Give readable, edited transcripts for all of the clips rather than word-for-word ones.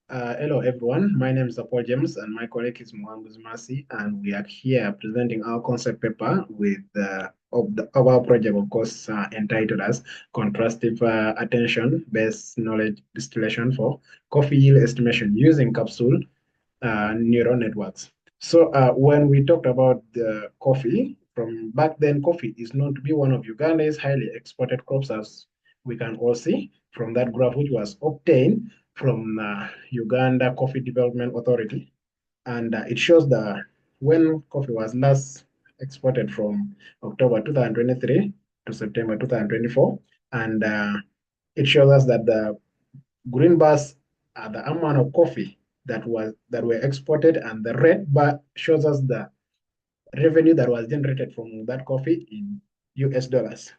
Hello everyone, my name is Apoul James and my colleague is Mwanguz Masi, and we are here presenting our concept paper with of our project, of course, entitled as Contrastive Attention-Based Knowledge Distillation for Coffee Yield Estimation using Capsule Neural Networks. So when we talked about the coffee, from back then, coffee is known to be one of Uganda's highly exported crops, as we can all see from that graph, which was obtained from Uganda Coffee Development Authority. And it shows the when coffee was last exported from October 2023 to September 2024. And it shows us that the green bars are the amount of coffee that were exported, and the red bar shows us the revenue that was generated from that coffee in US dollars,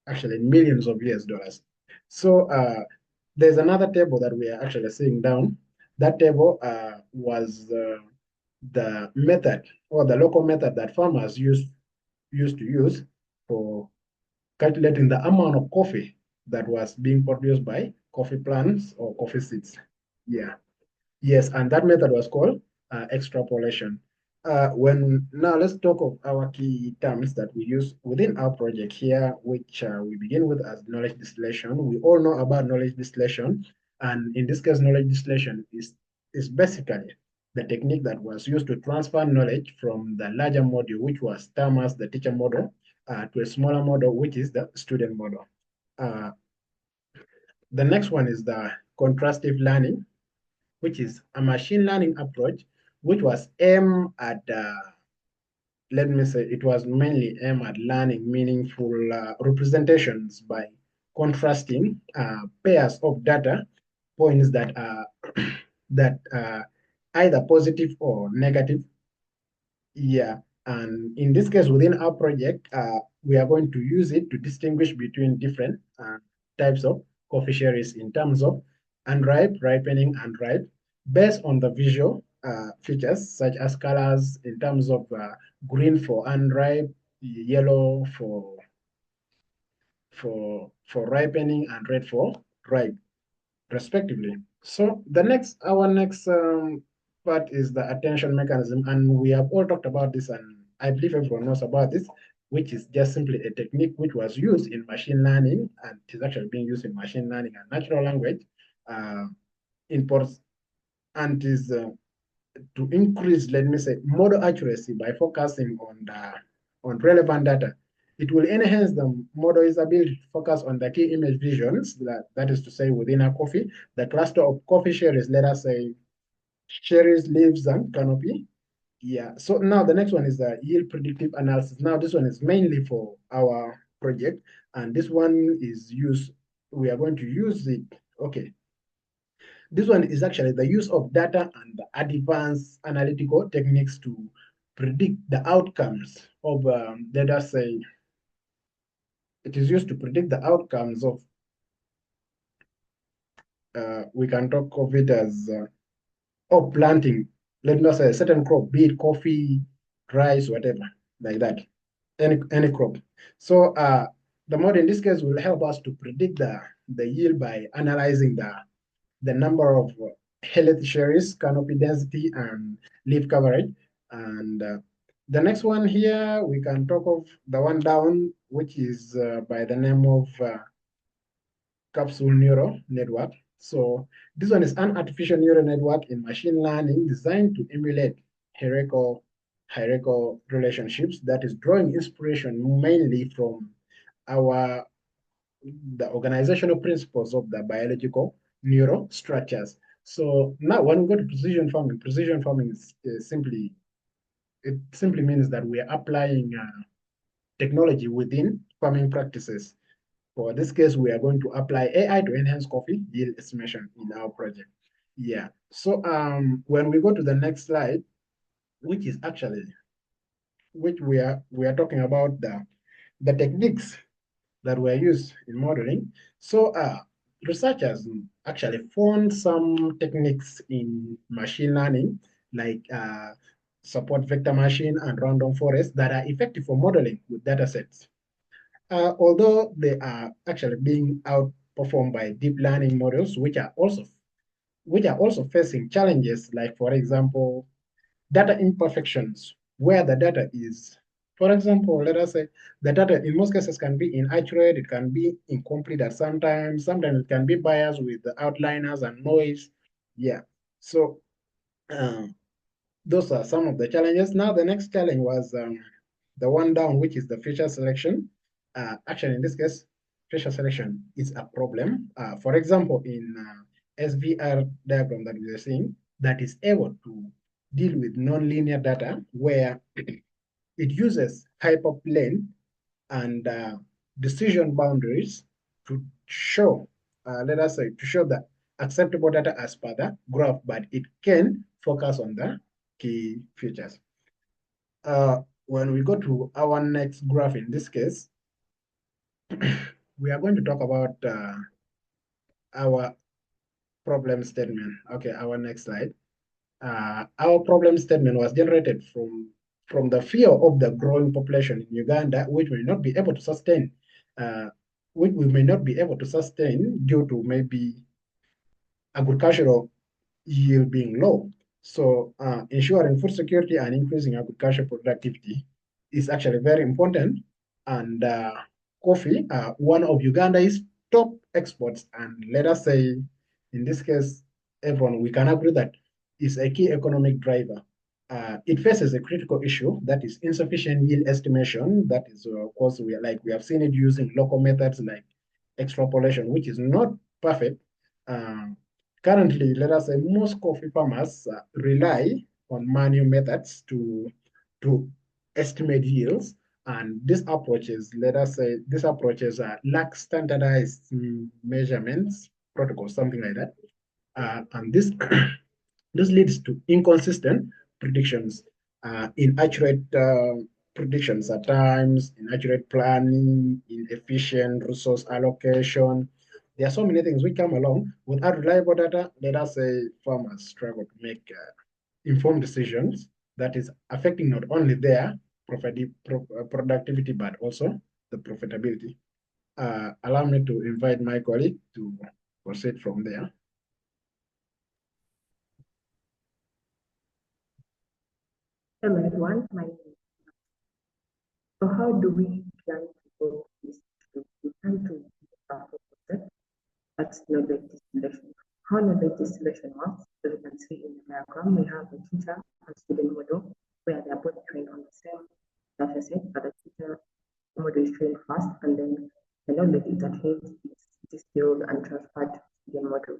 actually millions of US dollars. So there's another table that we are actually seeing down. That table was the method or the local method that farmers used to use for calculating the amount of coffee that was being produced by coffee plants or coffee seeds. Yeah. Yes, and that method was called extrapolation. When now let's talk of our key terms that we use within our project here, which we begin with as knowledge distillation. We all know about knowledge distillation, and in this case, knowledge distillation is basically the technique that was used to transfer knowledge from the larger module, which was termed as the teacher model, to a smaller model, which is the student model. Uh, the next one is the contrastive learning, which is a machine learning approach, which was aimed at, let me say, it was mainly aimed at learning meaningful representations by contrasting pairs of data points that are that either positive or negative. Yeah, and in this case, within our project, we are going to use it to distinguish between different types of coffee cherries in terms of unripe, ripening, and ripe, based on the visual features such as colors in terms of green for unripe, yellow for ripening, and red for ripe, respectively. So our next part is the attention mechanism, and we have all talked about this, and I believe everyone knows about this, which is just simply a technique which was used in machine learning, and it is actually being used in machine learning and natural language imports, and is to increase, let me say, model accuracy by focusing on relevant data. It will enhance the model's ability to focus on the key image visions, that is to say, within a coffee, the cluster of coffee cherries, let us say, cherries, leaves, and canopy. Yeah, so now the next one is the yield predictive analysis. Now this one is mainly for our project, and this one is used, we are going to use it, okay, this one is actually the use of data and advanced analytical techniques to predict the outcomes of, let us say, it is used to predict the outcomes of, we can talk of it as, of planting, let us say, a certain crop, be it coffee, rice, whatever, like that, any crop. So the model in this case will help us to predict the yield by analyzing the number of health cherries, canopy density, and leaf coverage. And the next one here, we can talk of the one down, which is by the name of capsule neural network. So this one is an artificial neural network in machine learning designed to emulate hierarchical relationships, that is drawing inspiration mainly from our the organizational principles of the biological neural structures. So now when we go to precision farming is simply, it simply means that we are applying technology within farming practices. For this case, we are going to apply AI to enhance coffee yield estimation in our project. Yeah. So when we go to the next slide, which is actually which we are talking about the techniques that were used in modeling. So researchers actually found some techniques in machine learning, like support vector machine and random forest, that are effective for modeling with data sets. Although they are actually being outperformed by deep learning models, which are also which are also facing challenges, like, for example, data imperfections, where the data is, for example, let us say the data in most cases can be inaccurate, it can be incomplete at sometimes it can be biased with the outliners and noise. Yeah. So um, those are some of the challenges. Now, the next challenge was the one down, which is the feature selection. Actually, in this case, feature selection is a problem. For example, in SVR diagram that we are seeing, that is able to deal with nonlinear data where it uses hyperplane and decision boundaries to show, let us say, to show the acceptable data as per the graph, but it can focus on the key features. When we go to our next graph, in this case, we are going to talk about our problem statement. Okay, our next slide. Our problem statement was generated from the fear of the growing population in Uganda, which may not be able to sustain, which we may not be able to sustain due to maybe agricultural yield being low. So ensuring food security and increasing agricultural productivity is actually very important. And coffee, one of Uganda's top exports, and let us say, in this case, everyone, we can agree that is a key economic driver. It faces a critical issue that is insufficient yield estimation. That is, of course, we have seen it using local methods like extrapolation, which is not perfect. Um, Currently, let us say most coffee farmers rely on manual methods to estimate yields, and these approaches, let us say, these approaches lack standardized measurements protocols, something like that, and this this leads to inconsistent predictions, inaccurate predictions at times, inaccurate planning, inefficient resource allocation. There are so many things which come along. Without reliable data, let us say farmers struggle to make informed decisions that is affecting not only their productivity, but also the profitability. Allow me to invite my colleague to proceed from there. Hello everyone, my name is. So how do we plan to go this issue? We plan to start a project that's knowledge distillation. How knowledge distillation works, as you can see in the diagram, we have the teacher and student model where they are both trained on the same data set, but the teacher model is trained first and then the knowledge it attains is distilled and transferred to the student model.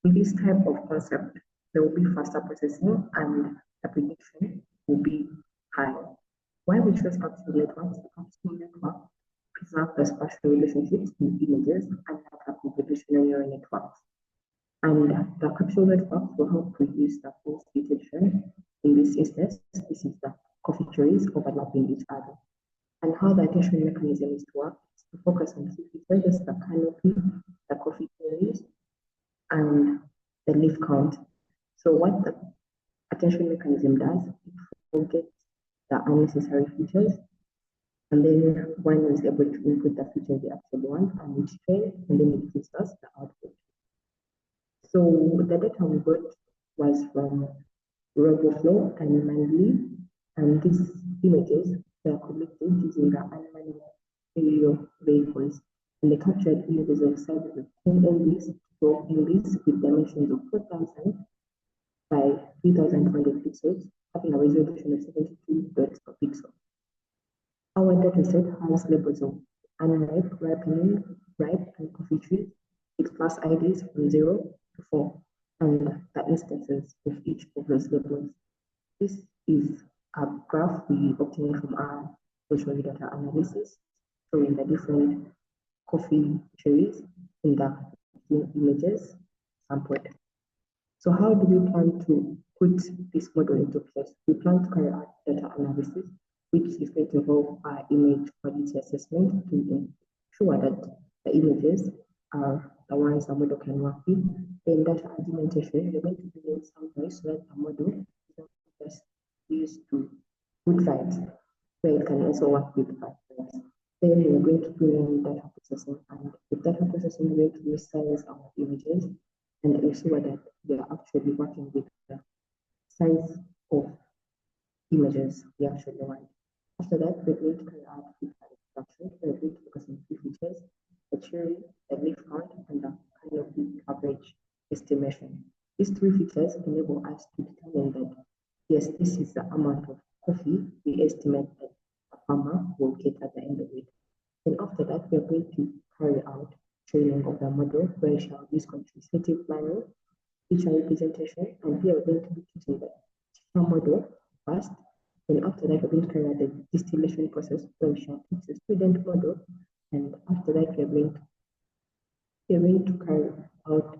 With this type of concept, there will be faster processing and the prediction will be high. Why we choose capsule networks? The capsule network preserve the spatial relationships in images and data computational neural networks. And the capsule networks will help reduce the false detection. In this instance, this is the coffee trees overlapping each other. And how the attention mechanism is to work is to focus on key features, the canopy, the coffee trees, and the leaf count. So what the attention mechanism does, it forgets the unnecessary features, and then one is able to input the features they actually want, and it trains, and then it gives us the output. So the data we got was from RoboFlow and Manly, and these images were collected using the unmanned aerial vehicles, and they captured images of sizes of 10 MBs to 12 MBs with dimensions of 4,000 by 3,200 pixels, having a resolution of 72 dots per pixel. Our dataset has labels of unripe, ripening, ripe, and coffee trees with class IDs from 0 to 4, and the instances of each of those labels. This is a graph we obtained from our social data analysis, showing the different coffee trees in the images sampled. So how do we plan to put this model into place? We plan to carry out data analysis, which is going to involve our image quality assessment to ensure that the images are the ones the model can work with. Then data argumentation, we're going to bring in some noise so that the model is not just used to good vibes, where it can also work with bad vibes. Then we're going to bring in data processing, and with data processing, we're going to resize our images and ensure that we are actually working with the size of images we actually want. After that, we're going to carry out feature extraction. We're going to focus on three features: the cherry, the leaf count, and the canopy coverage estimation. These three features enable us to determine that, yes, this is the amount of coffee we estimate that a farmer will get at the end of it. Then after that, we are going to carry out training of the model where we shall use quantitative planning, feature representation, and here we're going to be teaching the teacher model first. Then after that, we're going to carry out the distillation process where we shall teach the student model, and after that, we're going to carry out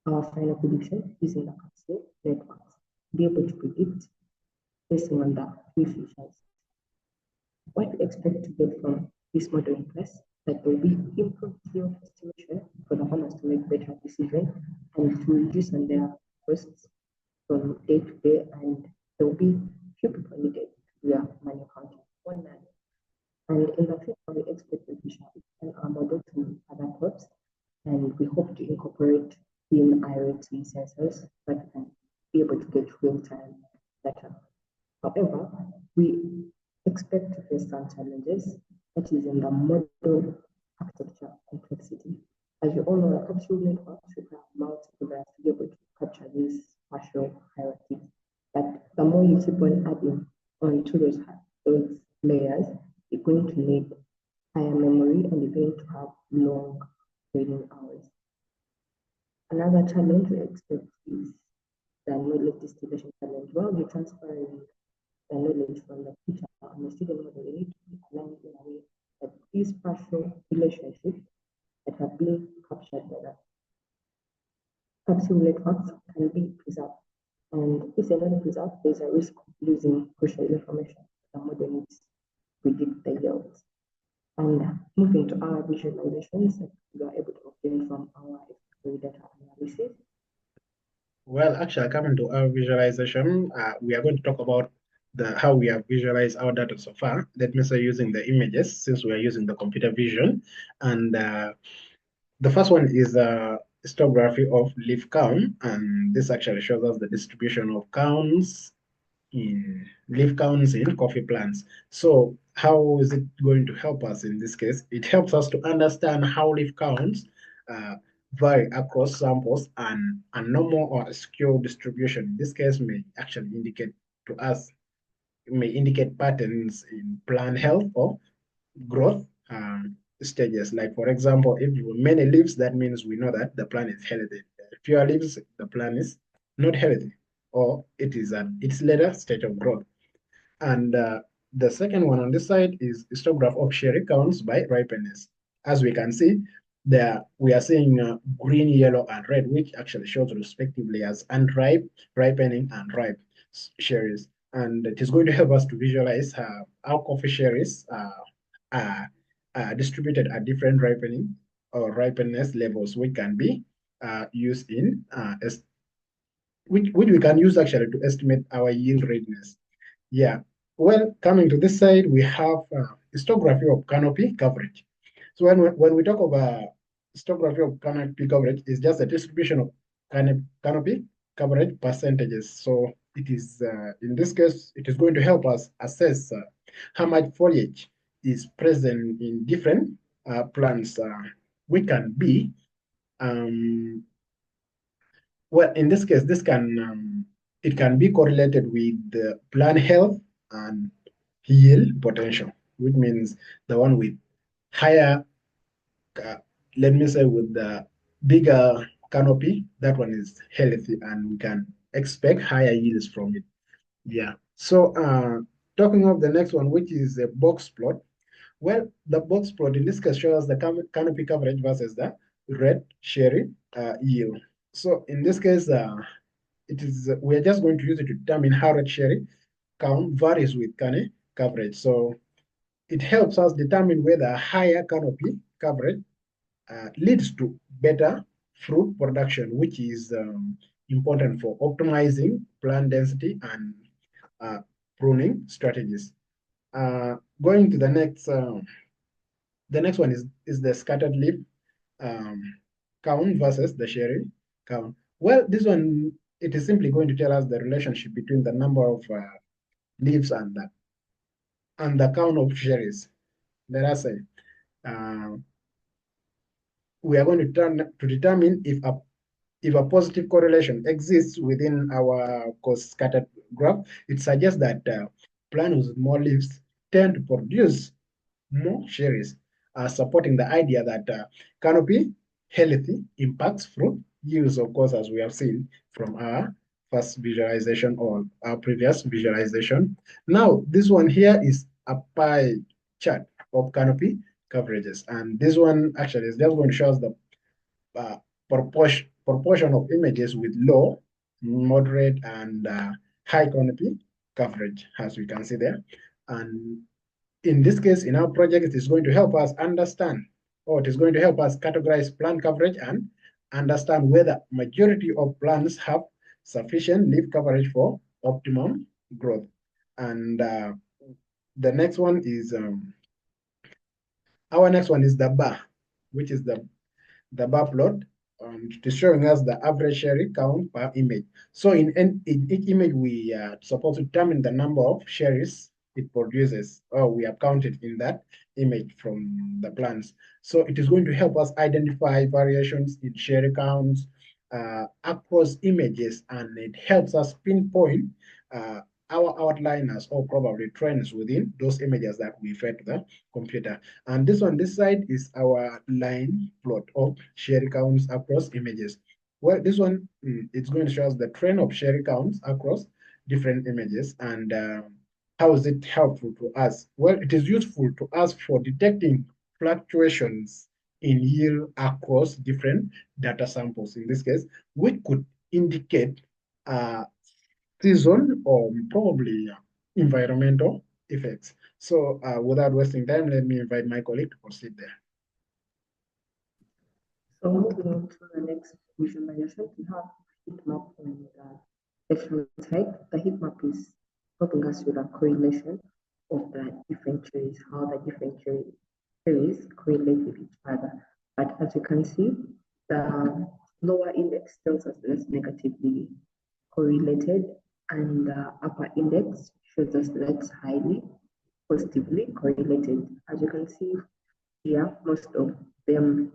our final prediction using the capsule networks to be able to predict based on the three features. What we expect to get from this model in place, that there will be improved yield estimation for the farmers to make better decisions and to reduce on their costs from day to day, and there will be few people needed to do their manual counting, one man. And in the future, we expect that we shall extend our model to other crops, and we hope to incorporate in IoT sensors that can be able to get real-time data. However, we expect to face some challenges, that is in the model architecture complexity. As you all know, the capsule networks require multiple layers to be able to capture these spatial hierarchies. But the more you keep on adding onto those layers, you're going to need higher memory and you're going to have long training hours. Another challenge we expect is the knowledge distillation challenge. While you're transferring the knowledge from the teacher and the student model, you need to be aligned in a way that these partial relationships that have been captured by the capsule networks can be preserved. And if they're not preserved, there's a risk of losing crucial information the model needs to predict the yields. And moving to our visualizations that we are able to obtain from our exploratory data analysis. Well, actually, coming to our visualization, we are going to talk about how we have visualized our data so far. Let me say using the images, since we are using the computer vision. And the first one is a histography of leaf count, and this actually shows us the distribution of leaf counts in coffee plants. So how is it going to help us in this case? It helps us to understand how leaf counts uh, vary across samples, and a normal or a skew distribution in this case may actually indicate to us, may indicate patterns in plant health or growth stages. Like for example, if you have many leaves, that means we know that the plant is healthy. Fewer leaves, the plant is not healthy, or it is at its later stage of growth. And the second one on this side is histograph of cherry counts by ripeness. As we can see, there we are seeing green, yellow, and red, which actually shows respectively as unripe, ripening, and ripe cherries. And it is going to help us to visualize how coffee cherries are distributed at different ripening or ripeness levels, which can be used in which we can use actually to estimate our yield readiness. Yeah. Well, coming to this side, we have histography of canopy coverage. So when we talk about histography of canopy coverage, it's just a distribution of canopy coverage percentages. So it is, in this case, it is going to help us assess how much foliage is present in different plants. We can be, um, well, in this case, it can be correlated with the plant health and yield potential, which means the one with higher, uh, let me say, with the bigger canopy, that one is healthy, and we can expect higher yields from it. Yeah. So, talking of the next one, which is a box plot. Well, the box plot in this case shows the canopy coverage versus the red cherry yield. So in this case, it is we're just going to use it to determine how red cherry count varies with canopy coverage. So it helps us determine whether higher canopy coverage leads to better fruit production, which is important for optimizing plant density and uh, pruning strategies. Going to the next one is the scattered leaf um, count versus the cherry count. Well, this one, it is simply going to tell us the relationship between the number of leaves and the count of cherries. Let us say, uh, we are going to determine if a positive correlation exists within our scattered graph. It suggests that plants with more leaves tend to produce more cherries, supporting the idea that canopy healthy impacts fruit yields, of course, as we have seen from our first visualization or our previous visualization. Now, this one here is a pie chart of canopy coverages. And this one actually is just going to show us the uh, proportion of images with low, moderate, and high canopy coverage, as we can see there. And in this case, in our project, it is going to help us understand, or it is going to help us categorize plant coverage and understand whether majority of plants have sufficient leaf coverage for optimum growth. And the next one is, our next one is the bar, which is the bar plot, it is showing us the average cherry count per image. So in each image, we are supposed to determine the number of cherries it produces, or we have counted in that image from the plants. So it is going to help us identify variations in cherry counts across images, and it helps us pinpoint uh, our outliners or probably trends within those images that we fed to the computer. And this side is our line plot of share counts across images. Well, this one, it's going to show us the trend of share counts across different images. And how is it helpful to us? Well, it is useful to us for detecting fluctuations in yield across different data samples, in this case, which could indicate season or probably environmental effects. So without wasting time, let me invite my colleague to proceed there. So moving on to the next visualization, we have heat map on the left-hand side. The heat map is helping us with a correlation of the different trees, how the different trees correlate with each other. But as you can see, the lower index tells us that's negatively correlated, and the upper index shows us that's highly positively correlated. As you can see here, most of them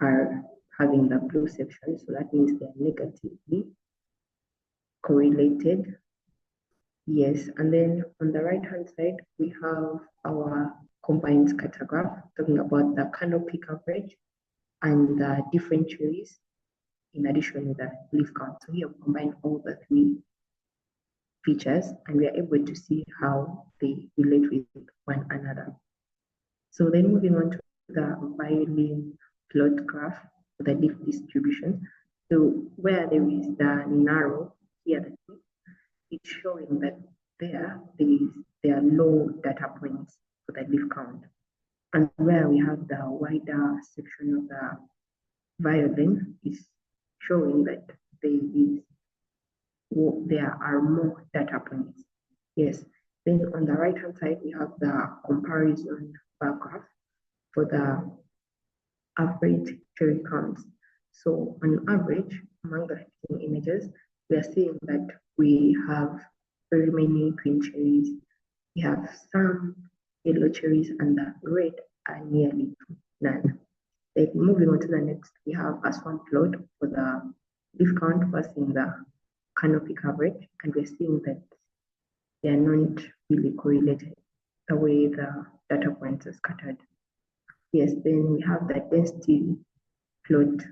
are having the blue section, so that means they're negatively correlated. Yes, and then on the right hand side, we have our combined scatter graph talking about the canopy coverage and the different trees in addition with the leaf count. So we have combined all the three features and we are able to see how they relate with one another. So then moving on to the violin plot graph for the leaf distribution. So where there is the narrow here, the tip, it's showing that there are low data points for the leaf count. And where we have the wider section of the violin is showing that there are more data points. Yes. Then on the right hand side, we have the comparison bar graph for the average cherry counts. So on average, among the 15 images, we are seeing that we have very many green cherries. We have some yellow cherries and the red are nearly none. Then moving on to the next, we have a swarm plot for the leaf count versus the canopy coverage, and we're seeing that they are not really correlated the way the data points are scattered. Yes, then we have the density plot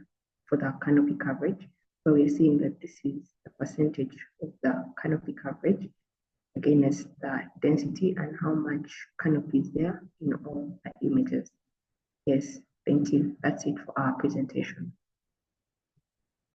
for the canopy coverage, where we're seeing that this is the percentage of the canopy coverage against the density and how much canopy is there in all the images. Yes, thank you. That's it for our presentation.